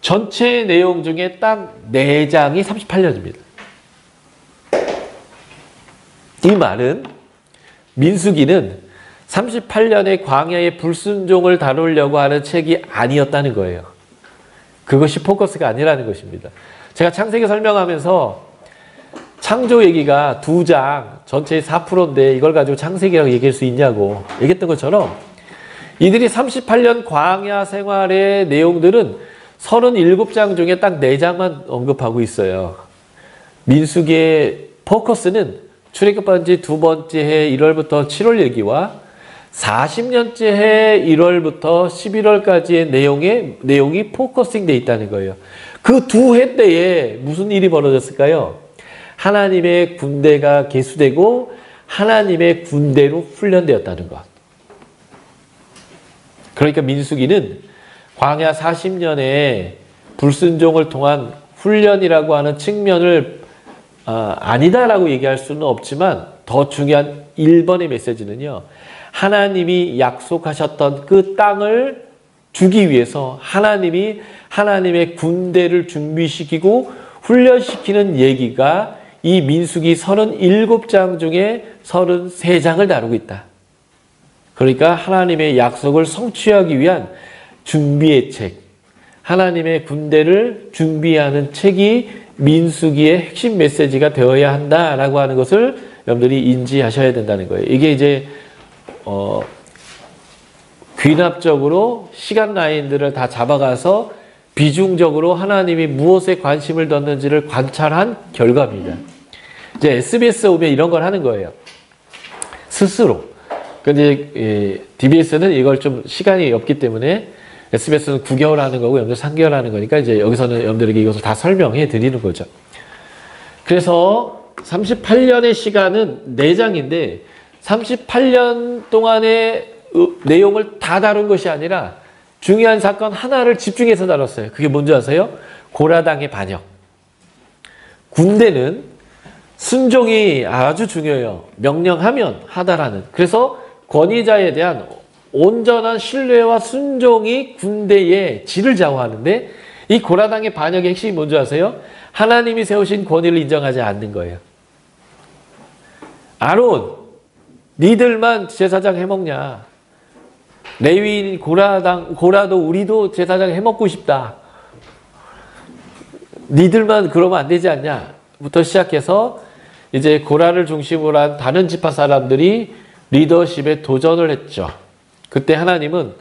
S1: 전체 내용 중에 딱 4장이 38년입니다. 이 말은 민수기는 38년의 광야의 불순종을 다루려고 하는 책이 아니었다는 거예요. 그것이 포커스가 아니라는 것입니다. 제가 창세기 설명하면서 창조 얘기가 2장 전체의 4%인데 이걸 가지고 창세기라고 얘기할 수 있냐고 얘기했던 것처럼 이들이 38년 광야 생활의 내용들은 37장 중에 딱 4장만 언급하고 있어요. 민수기의 포커스는 출애굽한 지 두 번째 해 1월부터 7월 얘기와 40년째 해 1월부터 11월까지의 내용이 포커싱 돼 있다는 거예요. 그 두 해 때에 무슨 일이 벌어졌을까요? 하나님의 군대가 계수되고 하나님의 군대로 훈련되었다는 것. 그러니까 민수기는 광야 40년의 불순종을 통한 훈련이라고 하는 측면을 아니다라고 얘기할 수는 없지만 더 중요한 1번의 메시지는요. 하나님이 약속하셨던 그 땅을 주기 위해서 하나님이 하나님의 군대를 준비시키고 훈련시키는 얘기가 이 민수기 37장 중에 33장을 다루고 있다. 그러니까 하나님의 약속을 성취하기 위한 준비의 책, 하나님의 군대를 준비하는 책이 민수기의 핵심 메시지가 되어야 한다라고 하는 것을 여러분들이 인지하셔야 된다는 거예요. 이게 이제 귀납적으로 시간 라인들을 다 잡아가서 비중적으로 하나님이 무엇에 관심을 뒀는지를 관찰한 결과입니다. 이제 SBS 오면 이런 걸 하는 거예요. 스스로. 근데 DBS는 이걸 좀 시간이 없기 때문에 SBS는 9개월 하는 거고 여러분들 3개월 하는 거니까 이제 여기서는 여러분들에게 이것을 다 설명해 드리는 거죠. 그래서 38년의 시간은 4장인데 38년 동안의 내용을 다 다룬 것이 아니라 중요한 사건 하나를 집중해서 다뤘어요. 그게 뭔지 아세요? 고라당의 반역. 군대는 순종이 아주 중요해요. 명령하면 하다라는. 그래서 권위자에 대한 온전한 신뢰와 순종이 군대의 질을 좌우하는데 이 고라당의 반역의 핵심이 뭔지 아세요? 하나님이 세우신 권위를 인정하지 않는 거예요. 아론, 니들만 제사장 해먹냐? 레위인 고라도 우리도 제사장 해먹고 싶다. 니들만 그러면 안 되지 않냐? 부터 시작해서 이제 고라를 중심으로 한 다른 지파 사람들이 리더십에 도전을 했죠. 그때 하나님은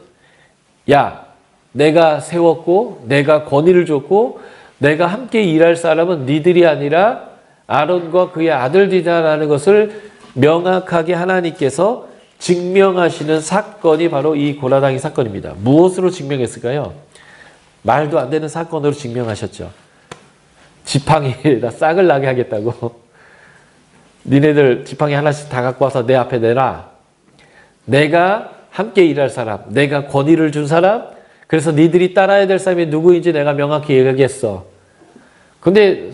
S1: 야, 내가 세웠고 내가 권위를 줬고 내가 함께 일할 사람은 니들이 아니라 아론과 그의 아들들이라는 것을 명확하게 하나님께서 증명하시는 사건이 바로 이 고라당의 사건입니다. 무엇으로 증명했을까요? 말도 안 되는 사건으로 증명하셨죠. 지팡이에다 싹을 나게 하겠다고. 니네들 지팡이 하나씩 다 갖고 와서 내 앞에 내라. 내가 함께 일할 사람, 내가 권위를 준 사람, 그래서 니들이 따라야 될 사람이 누구인지 내가 명확히 얘기하겠어. 근데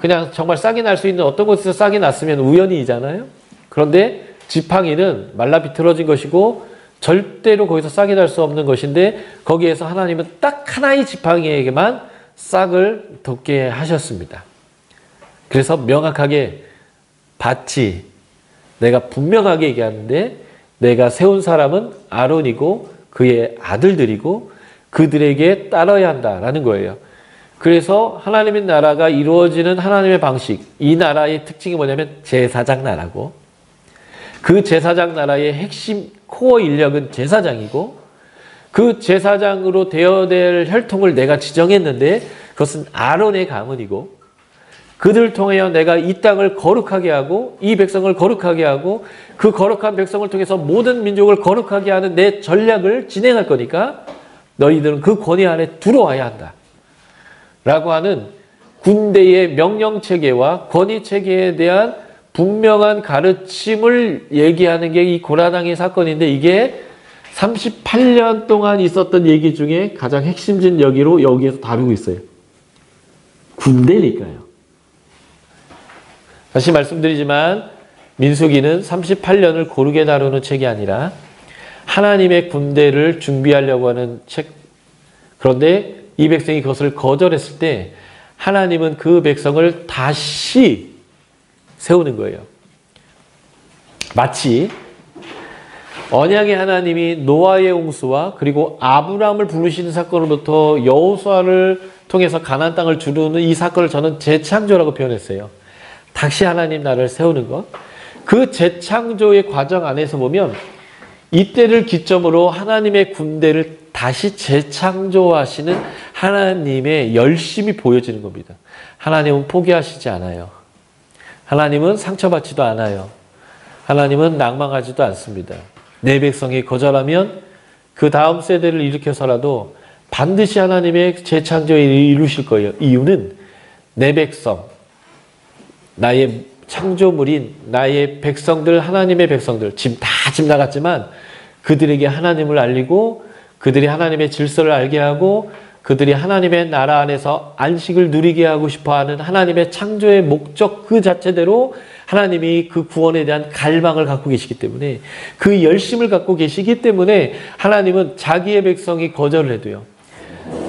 S1: 그냥 정말 싹이 날 수 있는 어떤 곳에서 싹이 났으면 우연이잖아요. 그런데 지팡이는 말라 비틀어진 것이고 절대로 거기서 싹이 날 수 없는 것인데 거기에서 하나님은 딱 하나의 지팡이에게만 싹을 돋게 하셨습니다. 그래서 명확하게 밭이 내가 분명하게 얘기하는데 내가 세운 사람은 아론이고 그의 아들들이고 그들에게 따라야 한다라는 거예요. 그래서 하나님의 나라가 이루어지는 하나님의 방식, 이 나라의 특징이 뭐냐면 제사장 나라고 그 제사장 나라의 핵심 코어 인력은 제사장이고 그 제사장으로 되어야 될 혈통을 내가 지정했는데 그것은 아론의 가문이고 그들을 통하여 내가 이 땅을 거룩하게 하고 이 백성을 거룩하게 하고 그 거룩한 백성을 통해서 모든 민족을 거룩하게 하는 내 전략을 진행할 거니까 너희들은 그 권위 안에 들어와야 한다. 라고 하는 군대의 명령체계와 권위체계에 대한 분명한 가르침을 얘기하는 게 이 고라당의 사건인데 이게 38년 동안 있었던 얘기 중에 가장 핵심진 여기에서 다루고 있어요. 군대니까요. 다시 말씀드리지만 민수기는 38년을 고르게 다루는 책이 아니라 하나님의 군대를 준비하려고 하는 책. 그런데 이 백성이 그것을 거절했을 때 하나님은 그 백성을 다시 세우는 거예요. 마치 언약의 하나님이 노아의 홍수와 그리고 아브라함을 부르시는 사건으로부터 여호수아를 통해서 가나안 땅을 주루는 이 사건을 저는 재창조라고 표현했어요. 다시 하나님 나라를 세우는 것. 그 재창조의 과정 안에서 보면 이때를 기점으로 하나님의 군대를 다시 재창조하시는 하나님의 열심이 보여지는 겁니다. 하나님은 포기하시지 않아요. 하나님은 상처받지도 않아요. 하나님은 낭망하지도 않습니다. 내 백성이 거절하면 그 다음 세대를 일으켜서라도 반드시 하나님의 재창조에 이루실 거예요. 이유는 내 백성, 나의 창조물인 나의 백성들, 하나님의 백성들, 집 나갔지만 그들에게 하나님을 알리고 그들이 하나님의 질서를 알게 하고 그들이 하나님의 나라 안에서 안식을 누리게 하고 싶어하는 하나님의 창조의 목적 그 자체대로 하나님이 그 구원에 대한 갈망을 갖고 계시기 때문에 그 열심을 갖고 계시기 때문에 하나님은 자기의 백성이 거절을 해도요.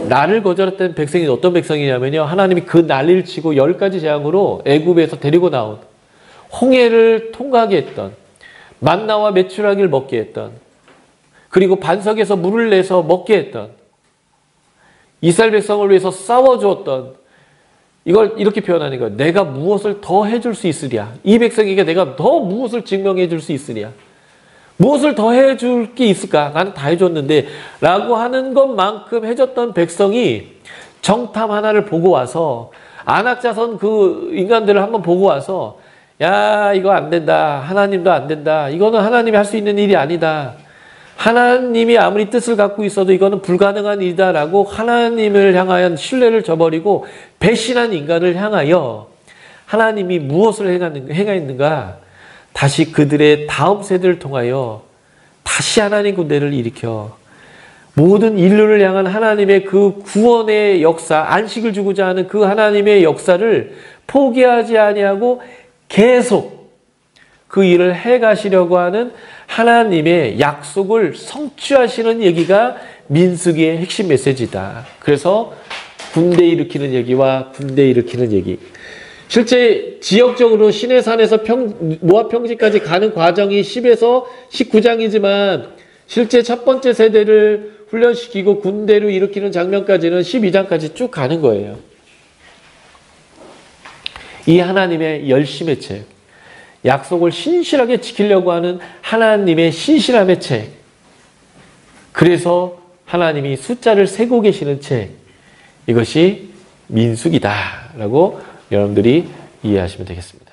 S1: 나를 거절했던 백성이 어떤 백성이냐면요. 하나님이 그 난리를 치고 10가지 재앙으로 애굽에서 데리고 나온 홍해를 통과하게 했던 만나와 메추라기를 먹게 했던 그리고 반석에서 물을 내서 먹게 했던 이스라엘 백성을 위해서 싸워주었던 이걸 이렇게 표현하는 거예요. 내가 무엇을 더 해줄 수 있으랴. 이 백성에게 내가 더 무엇을 증명해 줄 수 있으랴. 무엇을 더 해줄 게 있을까? 나는 다 해줬는데 라고 하는 것만큼 해줬던 백성이 정탐 하나를 보고 와서 안악자선 그 인간들을 한번 보고 와서 야 이거 안 된다. 하나님도 안 된다. 이거는 하나님이 할 수 있는 일이 아니다. 하나님이 아무리 뜻을 갖고 있어도 이거는 불가능한 일이다 라고 하나님을 향하여 신뢰를 저버리고 배신한 인간을 향하여 하나님이 무엇을 행하였는가? 다시 그들의 다음 세대를 통하여 다시 하나님 군대를 일으켜 모든 인류를 향한 하나님의 그 구원의 역사, 안식을 주고자 하는 그 하나님의 역사를 포기하지 아니하고 계속 그 일을 해가시려고 하는 하나님의 약속을 성취하시는 얘기가 민수기의 핵심 메시지다. 그래서 군대 일으키는 얘기와 군대 일으키는 얘기. 실제 지역적으로 시내산에서 모압 평지까지 가는 과정이 10에서 19장이지만 실제 첫 번째 세대를 훈련시키고 군대를 일으키는 장면까지는 12장까지 쭉 가는 거예요. 이 하나님의 열심의 책, 약속을 신실하게 지키려고 하는 하나님의 신실함의 책, 그래서 하나님이 숫자를 세고 계시는 책, 이것이 민수기다라고 여러분들이 이해하시면 되겠습니다.